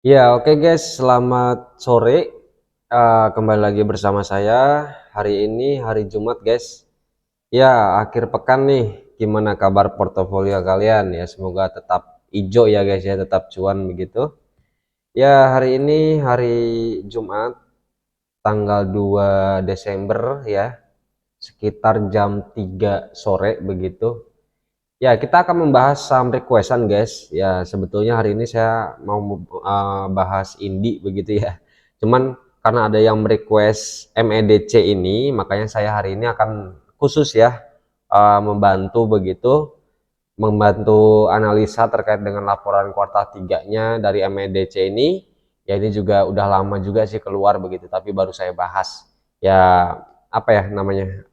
Ya, oke guys, selamat sore. Kembali lagi bersama saya. Hari ini hari Jumat, guys. Ya, akhir pekan nih. Gimana kabar portofolio kalian? Ya, semoga tetap hijau ya, guys ya, tetap cuan begitu. Ya, hari ini hari Jumat, tanggal 2 Desember ya, sekitar jam 3 sore begitu. Ya, kita akan membahas saham requestan, guys. Ya, sebetulnya hari ini saya mau bahas Indi begitu ya. Cuman karena ada yang request MEDC ini, makanya saya hari ini akan khusus ya membantu begitu, membantu analisa terkait dengan laporan kuartal 3-nya dari MEDC ini. Ya, ini juga udah lama juga sih keluar begitu, tapi baru saya bahas. Ya, apa ya namanya,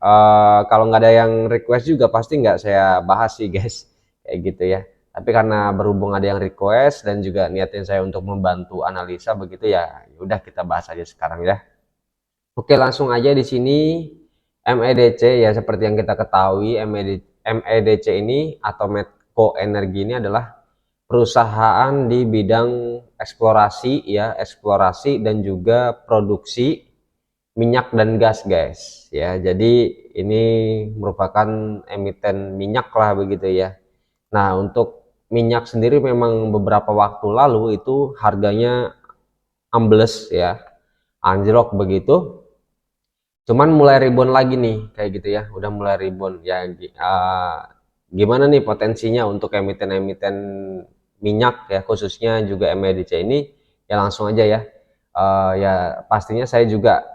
kalau nggak ada yang request juga pasti nggak saya bahas sih guys, kayak gitu ya. Tapi karena berhubung ada yang request dan juga niatin saya untuk membantu analisa begitu ya, udah kita bahas aja sekarang ya. Oke, langsung aja di sini. MEDC ya, seperti yang kita ketahui, MEDC ini atau Medco Energi ini adalah perusahaan di bidang eksplorasi ya, eksplorasi dan juga produksi minyak dan gas, guys ya. Jadi ini merupakan emiten minyak lah begitu ya. Nah, untuk minyak sendiri memang beberapa waktu lalu itu harganya ambles ya, anjlok begitu. Cuman mulai rebound lagi nih kayak gitu ya, udah mulai rebound ya. Gimana nih potensinya untuk emiten-emiten minyak ya, khususnya juga MEDC ini? Ya langsung aja ya. Ya pastinya saya juga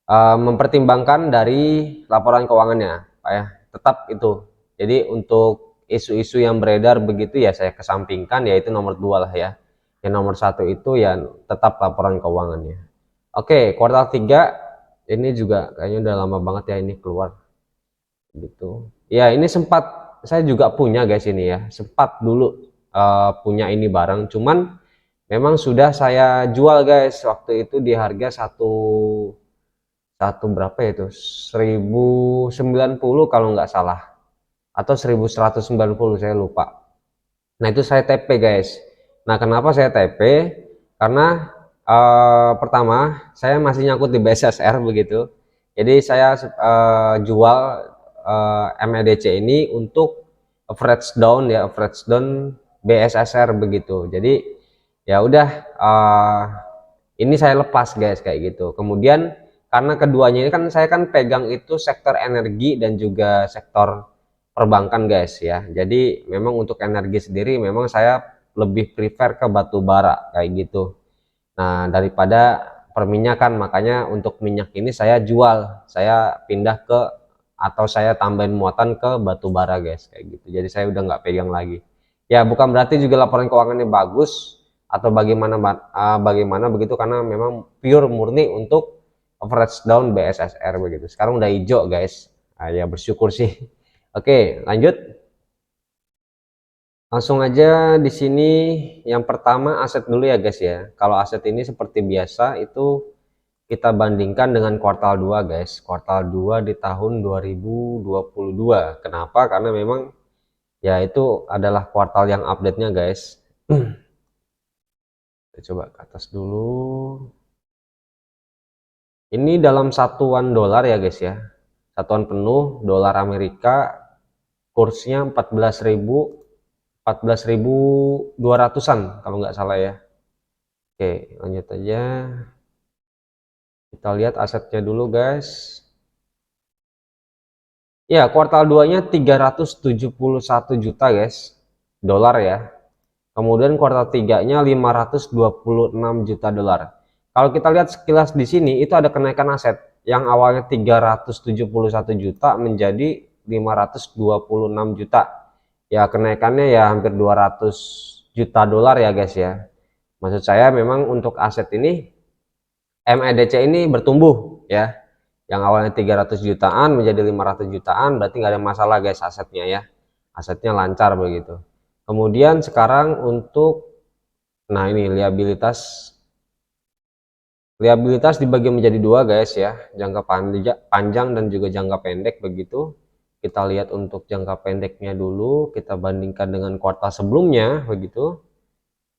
mempertimbangkan dari laporan keuangannya, Pak ya. Tetap itu. Jadi untuk isu-isu yang beredar begitu ya saya kesampingkan, yaitu nomor dua lah ya. Yang nomor satu itu ya tetap laporan keuangannya. Oke, kuartal 3 ini juga kayaknya udah lama banget ya ini keluar gitu. Ya, ini sempat saya juga punya guys ini ya. Sempat dulu punya ini barang, cuman memang sudah saya jual guys waktu itu di harga satu satu berapa ya itu? 1090 kalau nggak salah, atau 1190 saya lupa. Nah, itu saya TP guys. Nah, kenapa saya TP? Karena pertama saya masih nyangkut di BSSR begitu. Jadi saya jual MEDC ini untuk average down ya, average down BSSR begitu. Jadi ya udah, ini saya lepas guys kayak gitu. Kemudian karena keduanya ini kan saya kan pegang itu sektor energi dan juga sektor perbankan guys ya. Jadi memang untuk energi sendiri memang saya lebih prefer ke batu bara kayak gitu. Nah, daripada perminyakan, makanya untuk minyak ini saya jual, saya pindah ke atau saya tambahin muatan ke batu bara guys kayak gitu. Jadi saya udah nggak pegang lagi. Ya bukan berarti juga laporan keuangannya bagus atau bagaimana begitu, karena memang pure murni untuk average down BSSR begitu. Sekarang udah hijau guys. Ya bersyukur sih. Oke, lanjut. Langsung aja di sini, yang pertama aset dulu ya guys ya. Kalau aset ini seperti biasa itu kita bandingkan dengan kuartal 2 guys. Kuartal 2 di tahun 2022. Kenapa? Karena memang ya itu adalah kuartal yang update-nya guys. Kita coba ke atas dulu. Ini dalam satuan dolar ya guys ya. Satuan penuh dolar Amerika, kursnya 14.200-an kalau nggak salah ya. Oke, lanjut aja. Kita lihat asetnya dulu guys. Ya, kuartal 2-nya 371 juta guys, dolar ya. Kemudian kuartal 3-nya 526 juta dolar. Kalau kita lihat sekilas di sini itu ada kenaikan aset yang awalnya 371 juta menjadi 526 juta. Ya, kenaikannya ya hampir 200 juta dolar ya guys ya. Maksud saya memang untuk aset ini MEDC ini bertumbuh ya. Yang awalnya 300 jutaan menjadi 500 jutaan, berarti nggak ada masalah guys asetnya ya. Asetnya lancar begitu. Kemudian sekarang untuk, nah ini liabilitas. Liabilitas dibagi menjadi dua guys ya, jangka panjang dan juga jangka pendek begitu. Kita lihat untuk jangka pendeknya dulu, kita bandingkan dengan kuartal sebelumnya begitu.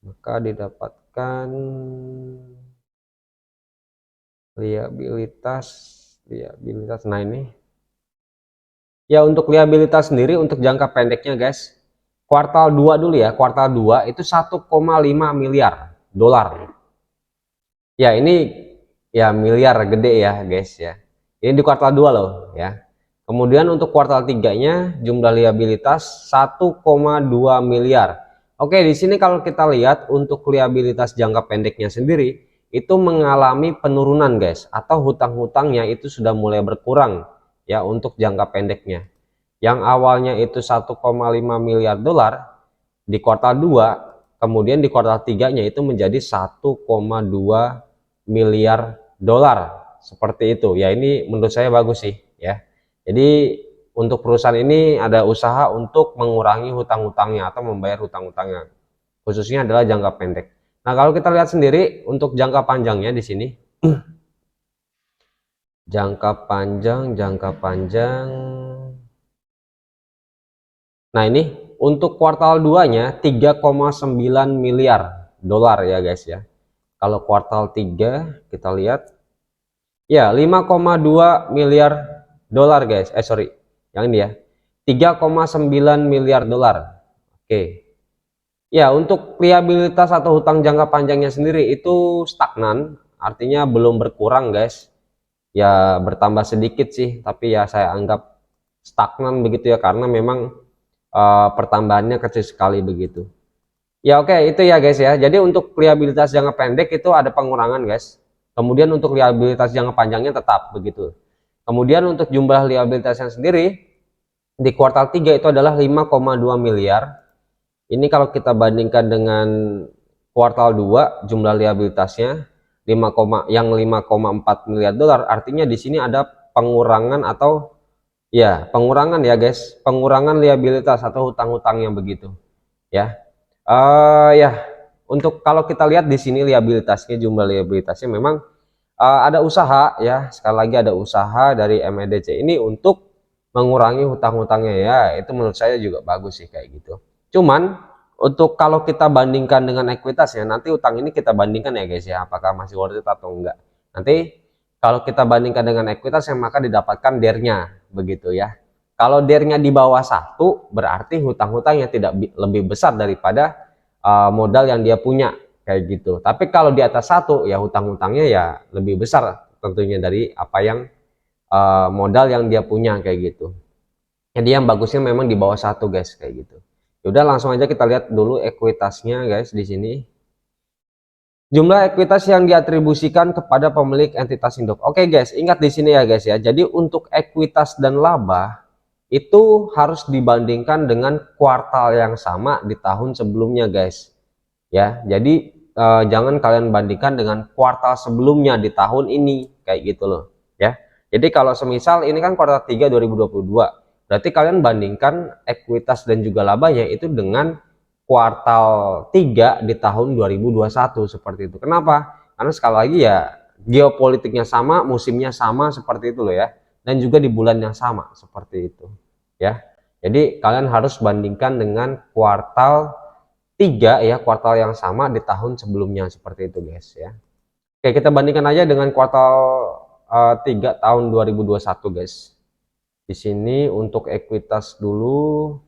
maka didapatkan liabilitas. Nah ini ya, untuk liabilitas sendiri untuk jangka pendeknya guys, kuartal 2 dulu ya. Kuartal 2 itu 1,5 miliar dolar. Ya ini ya miliar gede ya guys ya. Ini di kuartal 2 loh ya. Kemudian untuk kuartal 3-nya jumlah liabilitas 1,2 miliar. Oke, di sini kalau kita lihat untuk liabilitas jangka pendeknya sendiri itu mengalami penurunan guys, atau hutang-hutangnya itu sudah mulai berkurang ya untuk jangka pendeknya. Yang awalnya itu 1,5 miliar dolar di kuartal 2, kemudian di kuartal 3-nya itu menjadi 1,2 miliar dolar seperti itu ya. Ini menurut saya bagus sih ya. Jadi untuk perusahaan ini ada usaha untuk mengurangi hutang-hutangnya atau membayar hutang-hutangnya, khususnya adalah jangka pendek. Nah, kalau kita lihat sendiri untuk jangka panjangnya di sini, jangka panjang. Nah, ini untuk kuartal 2-nya 3,9 miliar dolar ya guys ya. Kalau kuartal 3 kita lihat ya 5,2 miliar dolar guys. Sorry, yang ini ya 3,9 miliar dolar. Oke ya, untuk liabilitas atau hutang jangka panjangnya sendiri itu stagnan, artinya belum berkurang guys ya, bertambah sedikit sih, tapi ya saya anggap stagnan begitu ya, karena memang pertambahannya kecil sekali begitu ya. Oke, itu ya guys ya. Jadi untuk liabilitas jangka pendek itu ada pengurangan guys, kemudian untuk liabilitas jangka panjangnya tetap begitu. Kemudian untuk jumlah liabilitasnya sendiri di kuartal 3 itu adalah 5,2 miliar. Ini kalau kita bandingkan dengan kuartal 2 jumlah liabilitasnya 5,4 miliar dolar, artinya di sini ada pengurangan atau ya pengurangan ya guys, pengurangan liabilitas atau hutang-hutang yang begitu ya. Ya, untuk kalau kita lihat di sini liabilitasnya, jumlah liabilitasnya memang ada usaha ya, sekali lagi ada usaha dari MEDC ini untuk mengurangi hutang-hutangnya ya. Itu menurut saya juga bagus sih kayak gitu. Cuman untuk kalau kita bandingkan dengan ekuitas ya, nanti utang ini kita bandingkan ya guys ya, apakah masih worth it atau enggak. Nanti kalau kita bandingkan dengan ekuitas yang maka didapatkan DER-nya begitu ya. Kalau DER-nya di bawah 1 berarti hutang-hutangnya tidak lebih besar daripada modal yang dia punya kayak gitu. Tapi kalau di atas 1 ya hutang-hutangnya ya lebih besar tentunya dari apa yang modal yang dia punya kayak gitu. Jadi yang bagusnya memang di bawah 1 guys kayak gitu. Udah langsung aja kita lihat dulu ekuitasnya guys di sini. Jumlah ekuitas yang diatribusikan kepada pemilik entitas induk. Oke guys, ingat di sini ya guys ya. Jadi untuk ekuitas dan laba itu harus dibandingkan dengan kuartal yang sama di tahun sebelumnya guys. Ya, jadi jangan kalian bandingkan dengan kuartal sebelumnya di tahun ini kayak gitu loh ya. Jadi kalau semisal ini kan kuartal 3 2022, berarti kalian bandingkan ekuitas dan juga labanya itu dengan kuartal 3 di tahun 2021 seperti itu. Kenapa? Karena sekali lagi ya geopolitiknya sama, musimnya sama seperti itu loh ya, dan juga di bulan yang sama seperti itu ya. Jadi kalian harus bandingkan dengan kuartal 3 ya, kuartal yang sama di tahun sebelumnya seperti itu guys ya. Oke, kita bandingkan aja dengan kuartal 3 tahun 2021 guys. Di sini untuk ekuitas dulu.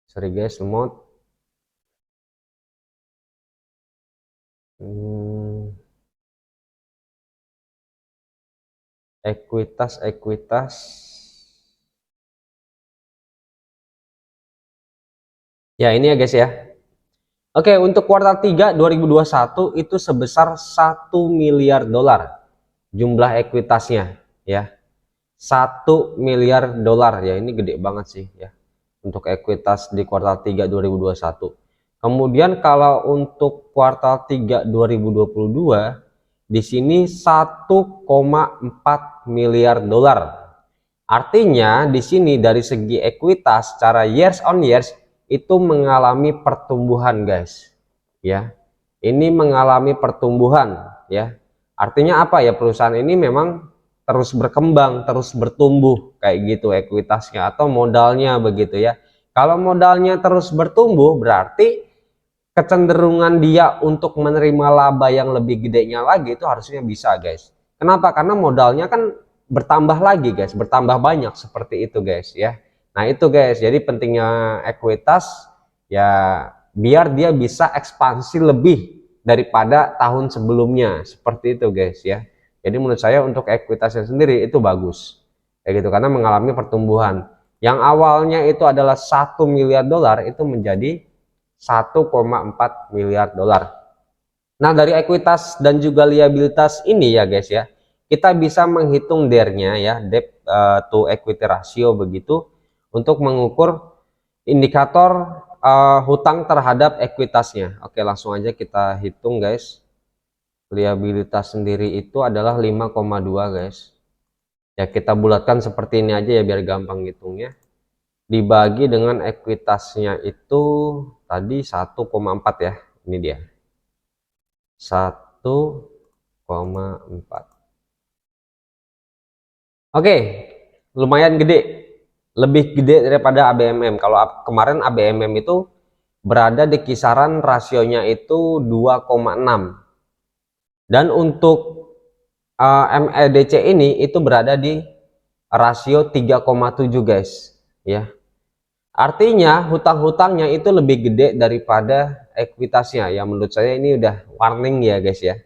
Sorry guys, lemot. Ekuitas. Ya, ini ya guys ya. Oke, untuk kuartal 3 2021 itu sebesar 1 miliar dolar jumlah ekuitasnya ya. 1 miliar dolar ya, ini gede banget sih ya untuk ekuitas di kuartal 3 2021. Kemudian kalau untuk kuartal 3 2022 di sini 1,4 miliar dolar. Artinya di sini dari segi ekuitas secara years on years itu mengalami pertumbuhan guys ya. Ini mengalami pertumbuhan ya. Artinya apa ya, perusahaan ini memang terus berkembang, terus bertumbuh kayak gitu ekuitasnya atau modalnya begitu ya. Kalau modalnya terus bertumbuh, berarti kecenderungan dia untuk menerima laba yang lebih gedenya lagi itu harusnya bisa, guys. Kenapa? Karena modalnya kan bertambah lagi, guys, bertambah banyak seperti itu, guys, ya. Nah, itu, guys. Jadi pentingnya ekuitas ya biar dia bisa ekspansi lebih daripada tahun sebelumnya. Seperti itu, guys, ya. Jadi menurut saya untuk ekuitasnya sendiri itu bagus. Kayak gitu karena mengalami pertumbuhan. Yang awalnya itu adalah 1 miliar dolar itu menjadi 1,4 miliar dolar. Nah, dari ekuitas dan juga liabilitas ini ya guys ya, kita bisa menghitung DER-nya ya, debt to equity ratio begitu, untuk mengukur indikator hutang terhadap ekuitasnya. Oke, langsung aja kita hitung guys. Liabilitas sendiri itu adalah 5,2 guys. Ya, kita bulatkan seperti ini aja ya biar gampang hitungnya. Dibagi dengan ekuitasnya itu tadi 1,4 ya. Ini dia. 1,4. Oke, lumayan gede. Lebih gede daripada ABMM. Kalau kemarin ABMM itu berada di kisaran rasionya itu 2,6. Dan untuk MEDC ini itu berada di rasio 3,7 guys, ya. Artinya hutang-hutangnya itu lebih gede daripada ekuitasnya. Ya menurut saya ini udah warning ya guys ya.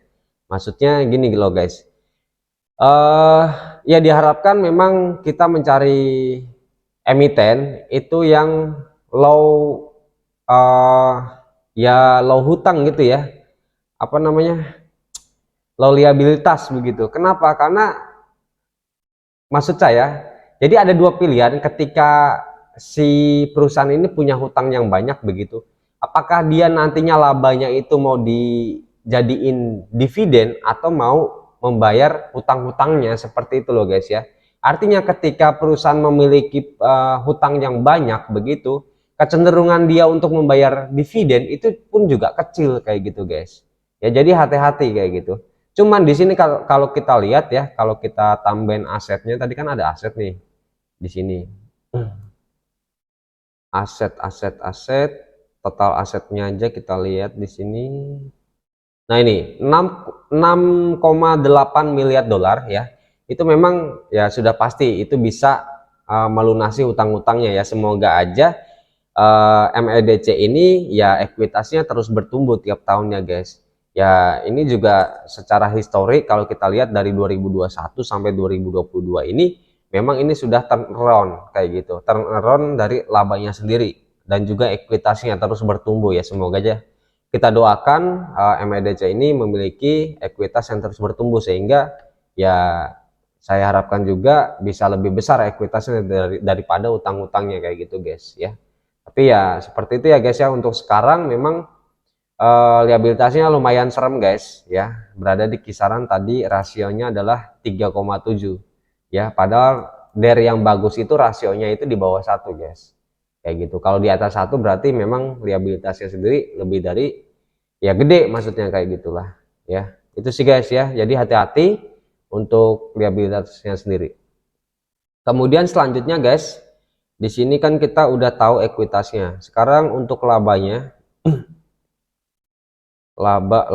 Maksudnya gini loh guys. Ya diharapkan memang kita mencari emiten itu yang low ya low hutang gitu ya. Apa namanya? Low liabilitas begitu. Kenapa? Karena maksud saya, jadi ada dua pilihan ketika si perusahaan ini punya hutang yang banyak begitu. Apakah dia nantinya labanya itu mau dijadiin dividen atau mau membayar hutang-hutangnya seperti itu loh guys ya. Artinya ketika perusahaan memiliki hutang yang banyak begitu, kecenderungan dia untuk membayar dividen itu pun juga kecil kayak gitu guys. Ya jadi hati-hati kayak gitu. Cuman di sini kalau kita lihat ya, kalau kita tambahin asetnya tadi kan ada aset nih di sini. Aset, total asetnya aja kita lihat di sini. Nah, ini 6,8 miliar dolar ya. Itu memang ya sudah pasti itu bisa melunasi hutang-hutangnya ya. Semoga aja MEDC ini ya ekuitasnya terus bertumbuh tiap tahunnya guys. Ya ini juga secara historik kalau kita lihat dari 2021 sampai 2022 ini memang ini sudah turn around kayak gitu. Turn around dari labanya sendiri dan juga ekuitasnya terus bertumbuh ya. Semoga aja kita doakan MEDC ini memiliki ekuitas yang terus bertumbuh sehingga ya saya harapkan juga bisa lebih besar ekuitasnya daripada utang-utangnya kayak gitu guys ya. Tapi ya seperti itu ya guys ya, untuk sekarang memang liabilitasnya lumayan serem guys ya, berada di kisaran tadi rasionya adalah 3,7 ya, padahal dari yang bagus itu rasionya itu di bawah 1 guys kayak gitu. Kalau di atas 1 berarti memang liabilitasnya sendiri lebih dari ya gede, maksudnya kayak gitulah ya. Itu sih guys ya, jadi hati-hati untuk liabilitasnya sendiri. Kemudian selanjutnya guys, di sini kan kita udah tahu ekuitasnya. Sekarang untuk labanya, laba.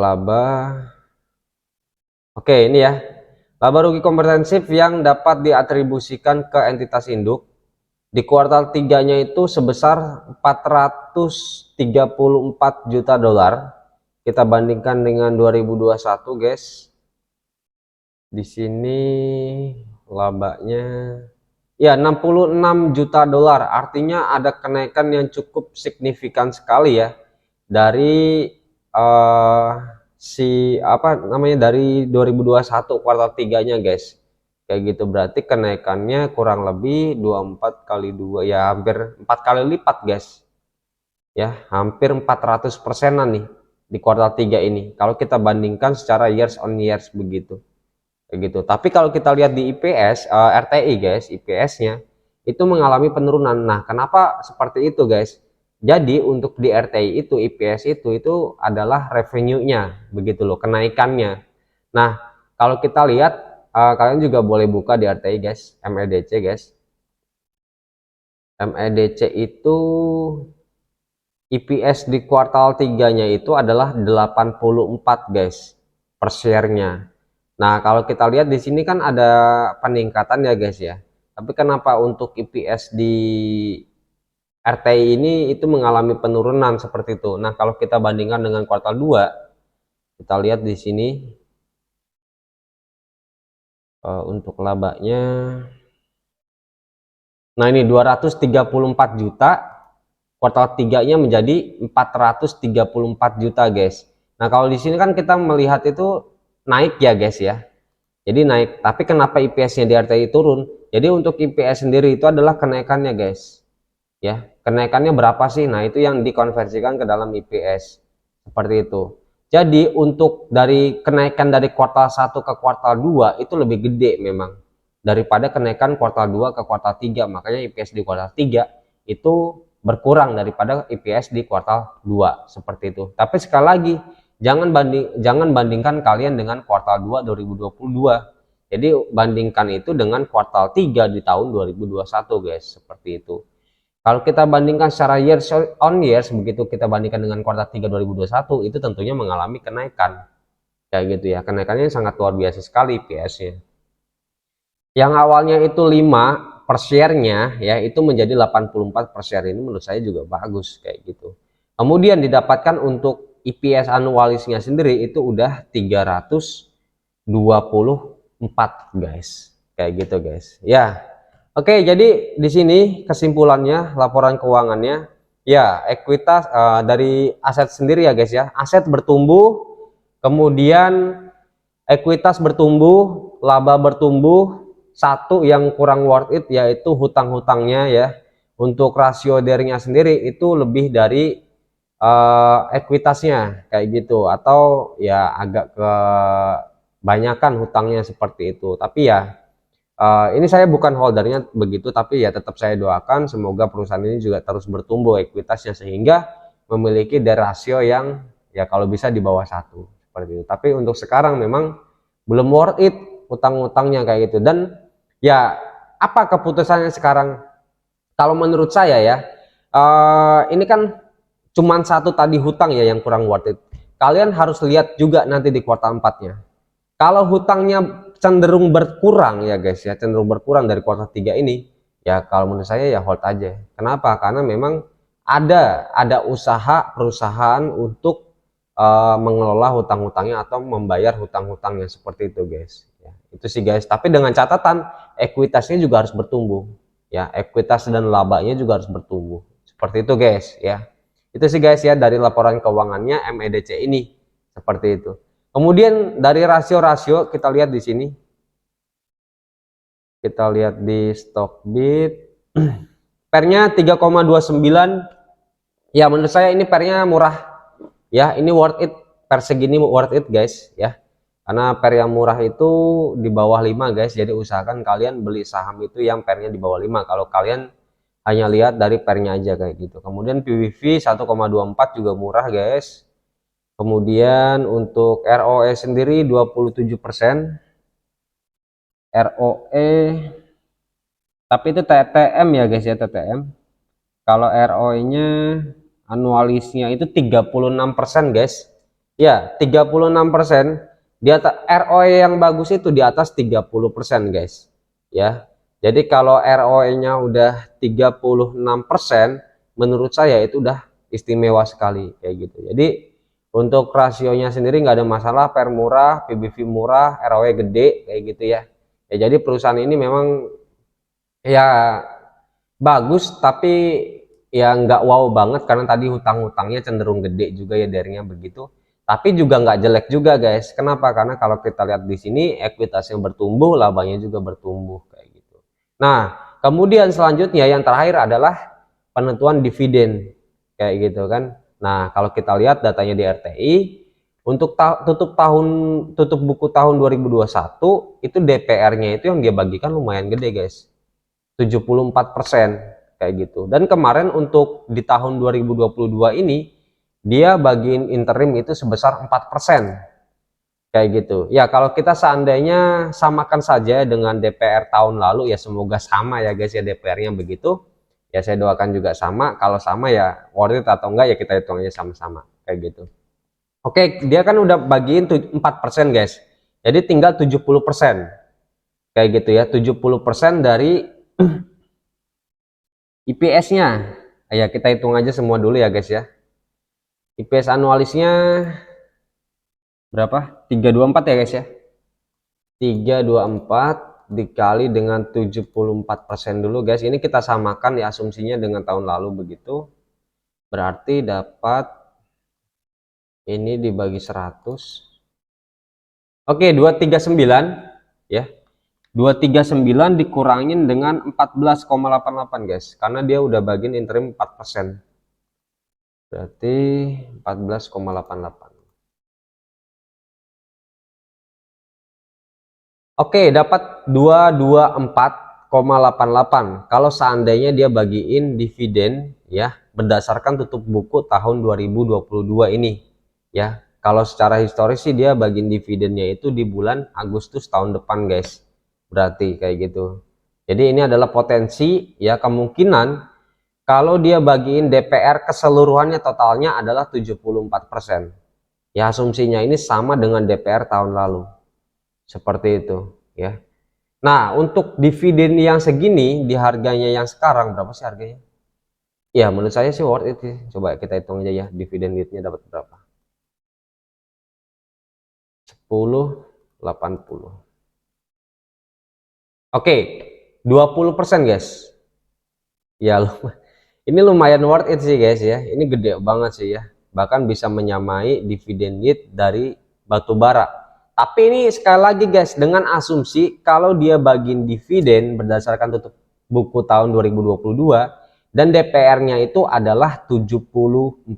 Oke, ini ya. Laba rugi komprehensif yang dapat diatribusikan ke entitas induk di kuartal 3-nya itu sebesar 434 juta dolar. Kita bandingkan dengan 2021, guys. Di sini labanya ya 66 juta dolar, artinya ada kenaikan yang cukup signifikan sekali ya dari si apa namanya dari 2021 kuartal 3-nya guys. Kayak gitu berarti kenaikannya kurang lebih 24 kali 2 ya hampir 4 kali lipat guys. Ya, hampir 400%-an nih di kuartal 3 ini. Kalau kita bandingkan secara years on years begitu gitu. Tapi kalau kita lihat di IPS, RTI guys, IPS-nya itu mengalami penurunan. Nah, kenapa seperti itu guys? Jadi untuk di RTI itu IPS itu adalah revenue-nya, begitu loh, kenaikannya. Nah, kalau kita lihat, kalian juga boleh buka di RTI guys, MEDC guys. MEDC itu EPS di kuartal 3-nya itu adalah 84 guys per share-nya. Nah, kalau kita lihat di sini kan ada peningkatan ya guys ya. Tapi kenapa untuk EPS di RTI ini itu mengalami penurunan seperti itu. Nah, kalau kita bandingkan dengan kuartal 2, kita lihat di sini untuk labanya. Nah, ini 234 juta, kuartal 3-nya menjadi 434 juta guys. Nah, kalau di sini kan kita melihat itu naik ya guys ya. Jadi naik, tapi kenapa IPS-nya di RTI turun? Jadi untuk IPS sendiri itu adalah kenaikannya guys. Ya, kenaikannya berapa sih? Nah, itu yang dikonversikan ke dalam IPS. Seperti itu. Jadi untuk dari kenaikan dari kuartal 1 ke kuartal 2 itu lebih gede memang daripada kenaikan kuartal 2 ke kuartal 3. Makanya IPS di kuartal 3 itu berkurang daripada IPS di kuartal 2 seperti itu. Tapi sekali lagi jangan bandingkan kalian dengan kuartal 2 2022. Jadi bandingkan itu dengan kuartal 3 di tahun 2021 guys, seperti itu. Kalau kita bandingkan secara years on years, begitu kita bandingkan dengan kuartal 3 2021, itu tentunya mengalami kenaikan. Kayak gitu ya, kenaikannya sangat luar biasa sekali IPS-nya. Yang awalnya itu 5 per share-nya ya, itu menjadi 84 per share. Ini menurut saya juga bagus kayak gitu. Kemudian didapatkan untuk EPS anualisnya sendiri itu udah 324 guys. Kayak gitu guys. Ya. Oke, jadi di sini kesimpulannya laporan keuangannya ya ekuitas dari aset sendiri ya guys ya. Aset bertumbuh, kemudian ekuitas bertumbuh, laba bertumbuh. Satu yang kurang worth it yaitu hutang-hutangnya ya. Untuk rasio daringnya sendiri itu lebih dari ekuitasnya kayak gitu, atau ya agak kebanyakan hutangnya seperti itu. Tapi ya ini saya bukan holdernya begitu, tapi ya tetap saya doakan semoga perusahaan ini juga terus bertumbuh ekuitasnya sehingga memiliki rasio yang ya kalau bisa di bawah 1 seperti itu. Tapi untuk sekarang memang belum worth it utang-utangnya kayak gitu. Dan ya apa keputusannya sekarang? Kalau menurut saya ya ini kan cuman satu tadi hutang ya yang kurang worth it. Kalian harus lihat juga nanti di kuartal 4-nya. Kalau hutangnya cenderung berkurang ya guys ya, cenderung berkurang dari kuartal 3 ini, ya kalau menurut saya ya hold aja. Kenapa? Karena memang ada usaha perusahaan untuk mengelola hutang-hutangnya atau membayar hutang-hutangnya seperti itu guys. Ya, itu sih guys. Tapi dengan catatan ekuitasnya juga harus bertumbuh. Ya, ekuitas dan labanya juga harus bertumbuh. Seperti itu guys ya. Itu sih guys ya dari laporan keuangannya MEDC ini. Seperti itu. Kemudian dari rasio-rasio kita lihat di sini. Kita lihat di Stockbit. Pernya 3,29. Ya menurut saya ini pernya murah. Ya, ini worth it. Per segini worth it guys ya. Karena per yang murah itu di bawah 5 guys. Jadi usahakan kalian beli saham itu yang pernya di bawah 5. Kalau kalian hanya lihat dari pernya aja kayak gitu. Kemudian PBV 1,24 juga murah guys. Kemudian untuk ROE sendiri 27%. ROE, tapi itu TTM ya guys ya, TTM. Kalau ROE-nya anualisnya itu 36% guys. Ya, 36%. Di atas ROE yang bagus itu di atas 30% guys. Ya. Jadi kalau ROE-nya udah 36%, menurut saya itu udah istimewa sekali kayak gitu. Jadi untuk rasionya sendiri nggak ada masalah, per murah, PBV murah, ROE gede kayak gitu ya. Ya jadi perusahaan ini memang ya bagus, tapi ya nggak wow banget karena tadi hutang-hutangnya cenderung gede juga ya darinya begitu. Tapi juga nggak jelek juga guys. Kenapa? Karena kalau kita lihat di sini ekuitasnya bertumbuh, labanya juga bertumbuh kayak gitu. Nah, kemudian selanjutnya yang terakhir adalah penentuan dividen kayak gitu kan. Nah, kalau kita lihat datanya di RTI untuk tutup buku tahun 2021 itu DPR-nya itu yang dia bagikan lumayan gede guys. 74% kayak gitu. Dan kemarin untuk di tahun 2022 ini dia bagiin interim itu sebesar 4% kayak gitu. Ya kalau kita seandainya samakan saja dengan DPR tahun lalu ya semoga sama ya guys ya DPR-nya begitu. Ya saya doakan juga sama, kalau sama ya worth it atau enggak ya kita hitung aja sama-sama kayak gitu. Oke, dia kan udah bagiin 4% guys. Jadi tinggal 70%. Kayak gitu ya, 70% dari IPS-nya. Ya kita hitung aja semua dulu ya guys ya. IPS anualisnya berapa? 324 ya guys ya. 324 dikali dengan 74% dulu guys. Ini kita samakan ya asumsinya dengan tahun lalu begitu. Berarti dapat ini dibagi 100. Oke, 239 ya. 239 dikurangin dengan 14,88 guys. Karena dia udah bagiin interim 4%. Berarti 14,88. Oke, dapat 224,88. Kalau seandainya dia bagiin dividen ya berdasarkan tutup buku tahun 2022 ini ya. Kalau secara historis sih dia bagiin dividennya itu di bulan Agustus tahun depan guys. Berarti kayak gitu. Jadi ini adalah potensi ya, kemungkinan kalau dia bagiin DPR keseluruhannya totalnya adalah 74%. Ya asumsinya ini sama dengan DPR tahun lalu. Seperti itu ya. Nah, untuk dividen yang segini di harganya yang sekarang berapa sih harganya? Ya, menurut saya sih worth it sih. Coba kita hitung aja ya, dividen yieldnya dapat berapa? 10,80. Oke, 20% guys. Ya, ini lumayan worth it sih guys ya. Ini gede banget sih ya. Bahkan bisa menyamai dividen yield dari batu bara. Tapi ini sekali lagi guys, dengan asumsi kalau dia bagiin dividen berdasarkan tutup buku tahun 2022 dan DPR-nya itu adalah 74%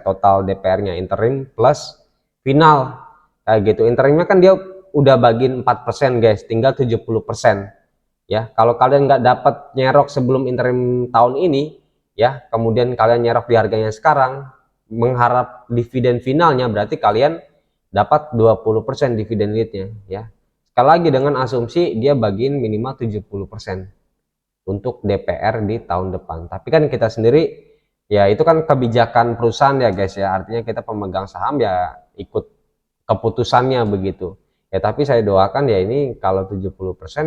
total DPR-nya interim plus final. Kayak gitu. Interimnya kan dia udah bagiin 4% guys, tinggal 70%. Ya, kalau kalian nggak dapat nyerok sebelum interim tahun ini ya, kemudian kalian nyerok di harganya sekarang mengharap dividen finalnya, berarti kalian dapat 20% dividen yieldnya ya. Sekali lagi dengan asumsi dia bagiin minimal 70% untuk DPR di tahun depan. Tapi kan kita sendiri ya itu kan kebijakan perusahaan ya guys ya, artinya kita pemegang saham ya ikut keputusannya begitu ya. Tapi saya doakan ya ini kalau 70%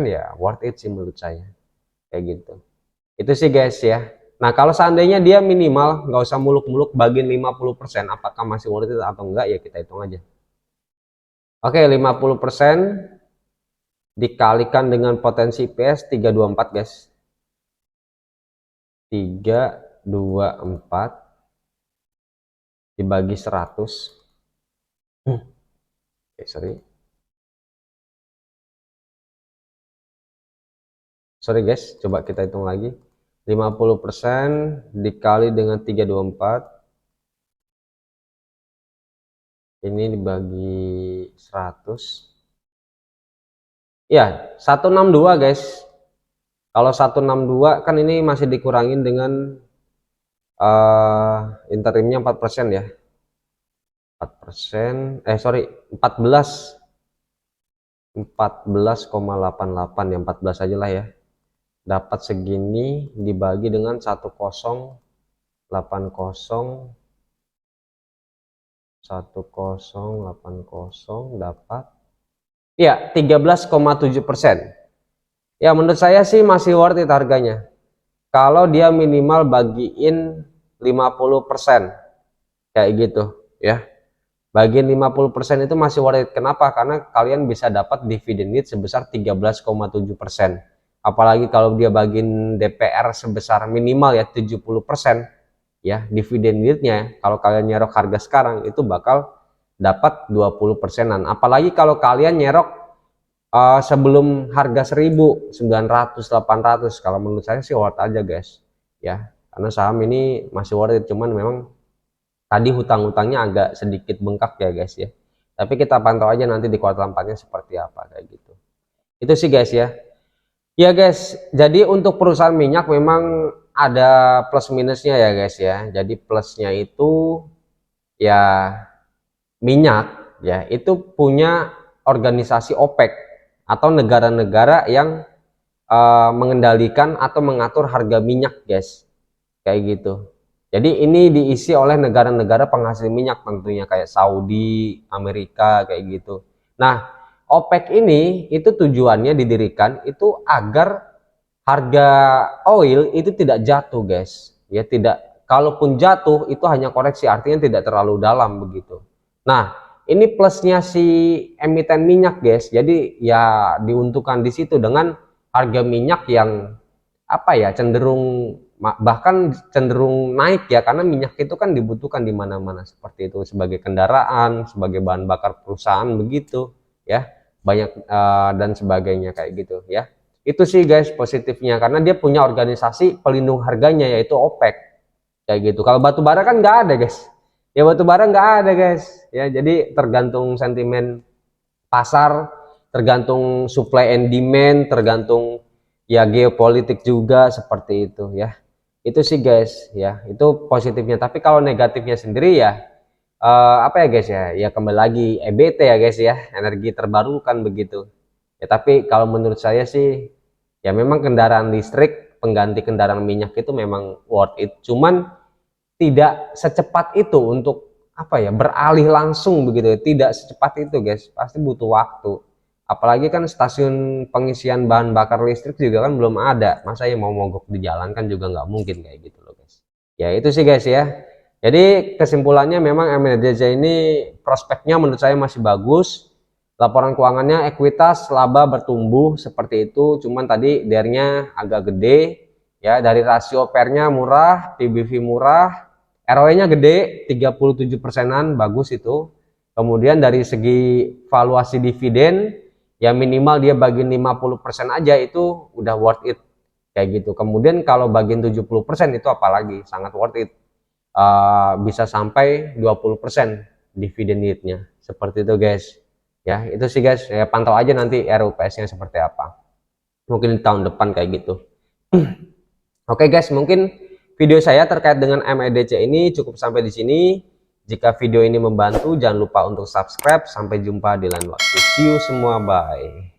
ya worth it sih menurut saya kayak gitu. Itu sih guys ya. Nah kalau seandainya dia minimal nggak usah muluk-muluk bagian 50%, apakah masih worth it atau enggak ya kita hitung aja. Oke, 50% dikalikan dengan potensi PS 324 guys. 324 dibagi 100. Oke, sorry guys, coba kita hitung lagi. 50% dikali dengan 324, ini dibagi 100 ya 162 guys. Kalau 162 kan ini masih dikurangin dengan interimnya 4% ya, 4%, sorry 14,88 ya, 14 aja lah ya. Dapat segini dibagi dengan 1080 1080 dapat ya 13,7%. Ya menurut saya sih masih worth it harganya kalau dia minimal bagiin 50% kayak gitu ya. Bagian 50% itu masih worth it. Kenapa? Karena kalian bisa dapat dividen yield sebesar 13,7%. Apalagi kalau dia bagiin DPR sebesar minimal ya 70%, ya dividen yieldnya kalau kalian nyerok harga sekarang itu bakal dapat 20%an. Apalagi kalau kalian nyerok sebelum harga 1.900 800, kalau menurut saya sih worth aja guys ya. Karena saham ini masih worth it, cuman memang tadi hutang-hutangnya agak sedikit bengkak ya guys ya. Tapi kita pantau aja nanti di kuartal 4-nya seperti apa kayak gitu. Itu sih guys ya. Ya guys, jadi untuk perusahaan minyak memang ada plus minusnya ya guys ya. Jadi plusnya itu ya minyak ya itu punya organisasi OPEC atau negara-negara yang mengendalikan atau mengatur harga minyak, guys, kayak gitu. Jadi ini diisi oleh negara-negara penghasil minyak tentunya kayak Saudi, Amerika, kayak gitu. Nah, OPEC ini itu tujuannya didirikan itu agar harga oil itu tidak jatuh, guys. Ya, tidak, kalaupun jatuh itu hanya koreksi, artinya tidak terlalu dalam begitu. Nah, ini plusnya si emiten minyak, guys. Jadi ya diuntukkan di situ dengan harga minyak yang apa ya, cenderung bahkan cenderung naik ya, karena minyak itu kan dibutuhkan di mana-mana seperti itu, sebagai kendaraan, sebagai bahan bakar perusahaan begitu ya, banyak dan sebagainya kayak gitu ya. Itu sih guys positifnya, karena dia punya organisasi pelindung harganya yaitu OPEC kayak gitu. Kalau batu bara kan nggak ada, guys. Ya batu bara nggak ada, guys. Ya jadi tergantung sentimen pasar, tergantung supply and demand, tergantung ya geopolitik juga seperti itu ya. Itu sih guys ya, itu positifnya. Tapi kalau negatifnya sendiri ya apa ya guys ya, ya kembali lagi EBT ya guys ya, energi terbarukan begitu. Ya tapi kalau menurut saya sih ya memang kendaraan listrik pengganti kendaraan minyak itu memang worth it. Cuman tidak secepat itu untuk apa ya, beralih langsung begitu ya. Tidak secepat itu guys, pasti butuh waktu. Apalagi kan stasiun pengisian bahan bakar listrik juga kan belum ada, masa ya mau mogok di jalan kan juga nggak mungkin kayak gitu loh guys. Ya itu sih guys ya, jadi kesimpulannya memang MNDJ ini prospeknya menurut saya masih bagus, laporan keuangannya ekuitas laba bertumbuh seperti itu, cuman tadi DR-nya agak gede ya, dari rasio PER-nya murah, PBV murah, ROE-nya gede 37%-an, bagus itu. Kemudian dari segi valuasi dividen ya minimal dia bagian 50% aja itu udah worth it kayak gitu. Kemudian kalau bagian 70% itu apalagi sangat worth it. Bisa sampai 20% dividen yieldnya seperti itu guys ya. Itu sih guys ya, pantau aja nanti RUPS-nya seperti apa, mungkin tahun depan kayak gitu. Oke guys, mungkin video saya terkait dengan MEDC ini cukup sampai di sini. Jika video ini membantu, jangan lupa untuk subscribe. Sampai jumpa di lain waktu. See you semua, bye.